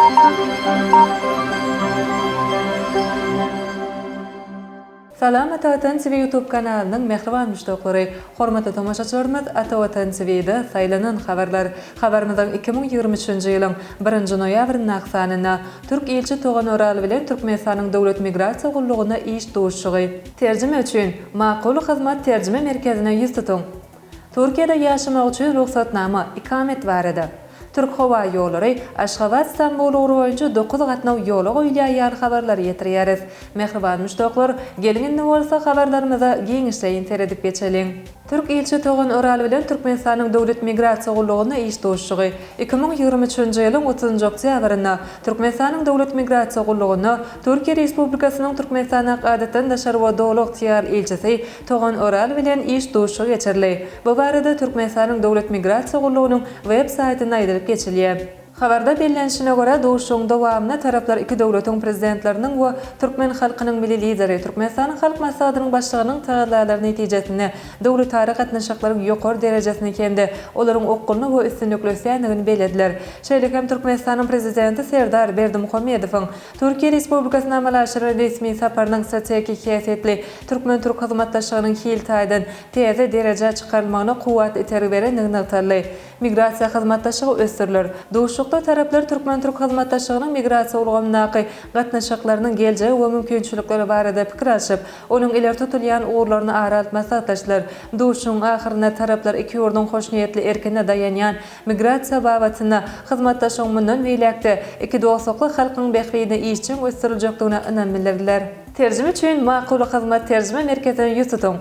Salam Atawatan TV YouTube kanalının mehriban müştaqlary, hormatly tamaşaçylarymyz, Atawatan TV'de saýlanan habarlar. Habarymyzyň 2023-nji ýylyň 1-nji noýabrynyň aksanyna Türk elçi Togan Oral bilen Türkmenistanyň dowlat migrasiýa gullugyna iş dowuşçugy. Terjime üçin Maqul hyzmat terjime merkezine ýüz tutuň. Türkiýede ýaşamak üçin ruhsatnama, ikamet barada. Türk Hava Ýolları Aşgabat Istanbul boýunça 9 gatnaw ýola goýulýar habarlary ýetirýäris. Mehriban müştaqlar, gelin bolsa habarlarymyza giňişleýin teredip geçelim. Türk elçi Togan Oral bilen Türkmenistanyň dowlat migrasiýa gullugyna iş dowuşçugy 2023-nji ýylyň 30-njy oktýabryna Türkmenistanyň dowlat migrasiýa gullugyna Türkiýe Respublikasynyň Türkmenistana adatyny daşary we dowlat ýar elçisi Togan Oral bilen iş dowuşçugy geçirli. Bu barada Türkmenistanyň dowlat migrasiýa gullugynyň web saýtyna aýdyryp geçilýär. Habarda bellenişine göre dowuşuň dowamyna taraplar iki dowlatyň prezidentleriniň we türkmen halkynyň milli lideri Türkmenistanyň halk maslahatynyň başlygynyň taýdanlary netijesinde dowlatlary gatnaşyklaryň ýokary derejesine kende olaryň okulyny we üstünlükleşýändigini belediler. Şeýle hem Türkmenistanyň prezidenti Serdar Berdimuhammedowyň Türkiýe Respublikasyna amallaşyry resmi saparynyň strategik häsiýetli türkmen-türk hyzmatdaşlygynyň hiltaýdan teze dereje çykarylmagyna kuwat iter berendigini aýtdy. Migrasiýa hyzmatdaşlygy ösdürilir. Dowuşukda taraplar türkmen-türk hyzmatdaşlygynyň migrasiýa ulgamynaky gatnaşyklarynyň geljegi we mümkinçilikleri barada pikir alşyp, onuň iler tutulýan uğurlaryny aralatmasy atlaşdylar. Dowuşuň ahyryna taraplar iki ýurduň hoşniýetli erkine daýanýan migrasiýa babatyna hyzmatdaşlygyň mundan beýlekde iki dowuşukly halkyň behriýine işçiň ösdüriljekdigine ynam bildirdiler. Terjime üçin Maqul hyzmat terjime merkezine ýüz tutuň.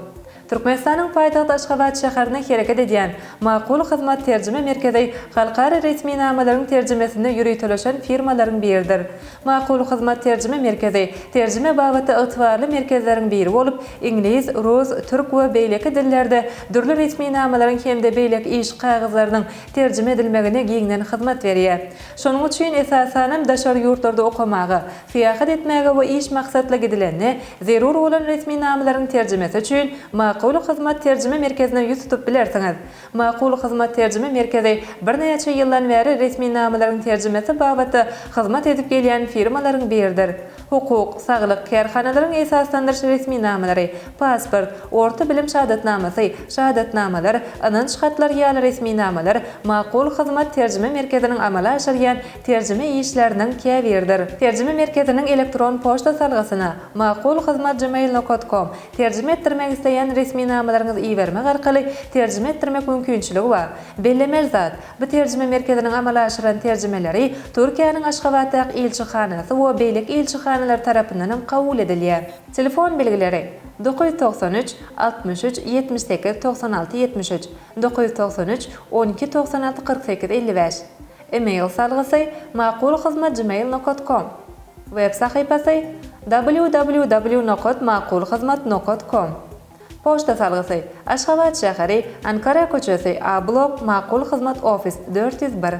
Türkmenistanyň paýtagty Aşgabat şäherine hereket edýän Maqul hyzmat terjime merkezi halkara resmi namalaryň terjimesinde ýürütilen firmalaryň biridir. Maqul hyzmat terjime merkezi terjime babaty ygtybarly merkezleriň biri bolup, ingliz, rus, türk we beýleki dillerde dürli resmi namalaryň hemde beýlek iş kagyzlarynyň terjime edilmegine giňden hyzmat berýär. Şonuň üçin esasanem daşary ýurtlarda okamagy, fiýahat etmegi we iş maksatly gidilende zerur bolan resmi namalaryň terjimesi üçin Maqul hyzmat terjime merkezine ýüz tutup bilersiňiz. Maqul hyzmat terjime merkezi bir neçe ýyldan beri resmi namalaryň terjimesi babaty hyzmat edip gelýän firmalaryň biridir. Hukuk, saglyk, kerhanalaryň esaslandyryş resmi namalary, pasport, orta bilim şahadatnamasy, şahadatnamalar, ananç hatlar ýaly resmi namalar Maqul hyzmat terjime merkeziniň amala aşyrýan terjime işleriniň käbirdir. Terjime merkeziniň elektron poçta salgysyna maqulhyzmat@gmail.com terjime etdirmek isleýän resmi namalaryňyzy iýermek arkaly terjime etdirmek mümkinçiligi bar. Bellemel zat, bu terjime merkeziniň amala aşyran terjimeleri Türkiýanyň Aşgabatdaky elçihanasy we beýlek elçihanalary tarapyndan kabul edilýär. Telefon belgileri 993 63 78 96 73 993 12 96 48 55. E-mail salgysy maqulhyzmat@gmail.com. Web sahypasy www.maqulhyzmat.com. Poçta salgysy Aşgabat şäheri, Ankara köçesi, A blok, Maqul hyzmat ofis 401.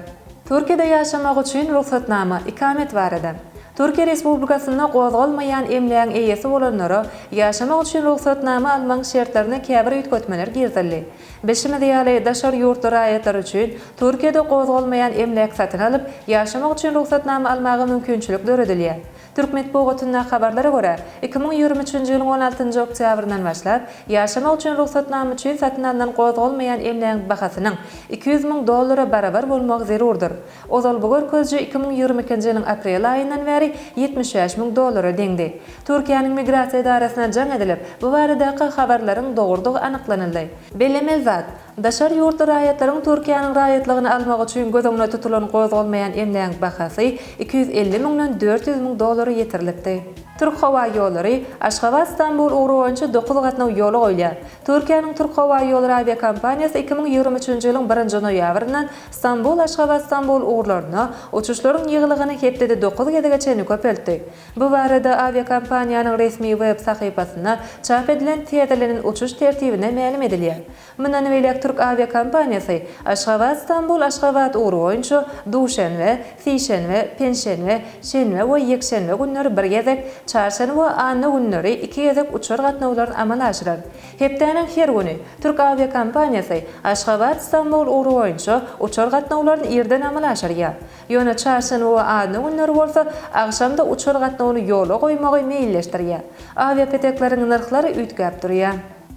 Türkiýede ýaşamak üçin ruhsatnama, ikamet barada. Türkiýe Respublikasyna gozgalmaýan emleýän eýesi bolanlara ýaşamak üçin ruhsatnama almaň şertlerini käbir ýetgetmeler girdildi. Beşime diýäli daşary ýurtlar aýatlary üçin Türkiýede gozgalmaýan emlek satyn alyp ýaşamak üçin ruhsatnama almagy mümkinçilik döredilýär. Türk Medeniýetiň habarlary görä, 2023-nji ýylyň 16-njy oktýabryndan başlap ýaşamak üçin ruhsatnama üçin satyn alynan gozgalmaýan emleň bahasynyň $200.000 barabar bolmagy zerurdur. Ozal bu görkezji 2022-nji ýylyň aprel aýyndan bäri $75.000 deňdi. Türkiýanyň migrasiýa idarasyna jaň edilip, bu baradaky habarlaryň dogrudygy anyklanyldy. Bellemel zat, daşary ýurtlar aýatlaryň Türkiýanyň raýatlygyny almak üçin gözüňde tutulan gozgalmaýan emleň bahasy $250.000-dan $400.000 ýetirilipdi. Türk Hava Ýolları Aşgabat Istanbul boýunça 9 gatnaw ýola goýulýar. Türkiýanyň Türk Hava Ýolları aviakompaniýasy 2023-nji ýylyň 1-nji noýabryndan Istanbul Aşgabat Istanbul uğurlaryna uçuşlaryň ýygylygyny hepde 9 gedegeçe köpeltdi. Bu barada aviakompaniýanyň resmi web sahypasyna çap edilen teýdilenen uçuş tertibine ma'lum edilýär. Mundan beýlek Türk aviakompaniyasy Aşgabat Istanbul Aşgabat uğru boýunça duşenbe, sişenbe, penşenbe, şenbe we ýekşenbe günleri bir gezek, çarşenbe we anna günleri iki gezek uçar gatnawlaryny amal aşyrar. Hepdeniň her güni Türk aviakompaniyasy Aşgabat Istanbul uğru boýunça uçar gatnawlaryny ýerden amal aşyrýar. Ýöne çarşenbe we anna günleri bolsa agşamda uçar gatnawyny ýola goýmagy meýilleşdirýär. Aviapetekleriň narhlary üýtgäp durýar.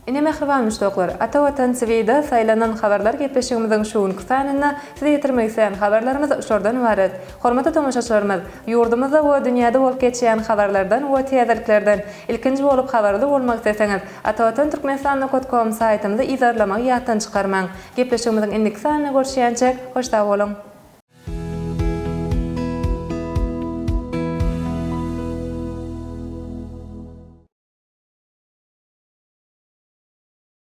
Ine mehriban müştoklar, Ata Watan TV-de saýlanan habarlar gepleşigimiziň şuň kysanyna size ýetirmek isleýän habarlarymyz şordan ibaret. Hormatly tomoşaçylarymyz, ýurdumyzda we dünýäde bolup geçýän habarlardan we täzeliklerden ilkinji bolup habarly bolmak isteseňiz, atawatan.turkmenistan.com saýtymyzda izarlamak ýatdan çykarmaň. Gepleşigimiziň indiki sanyna görüşýänçe hoşda bolun.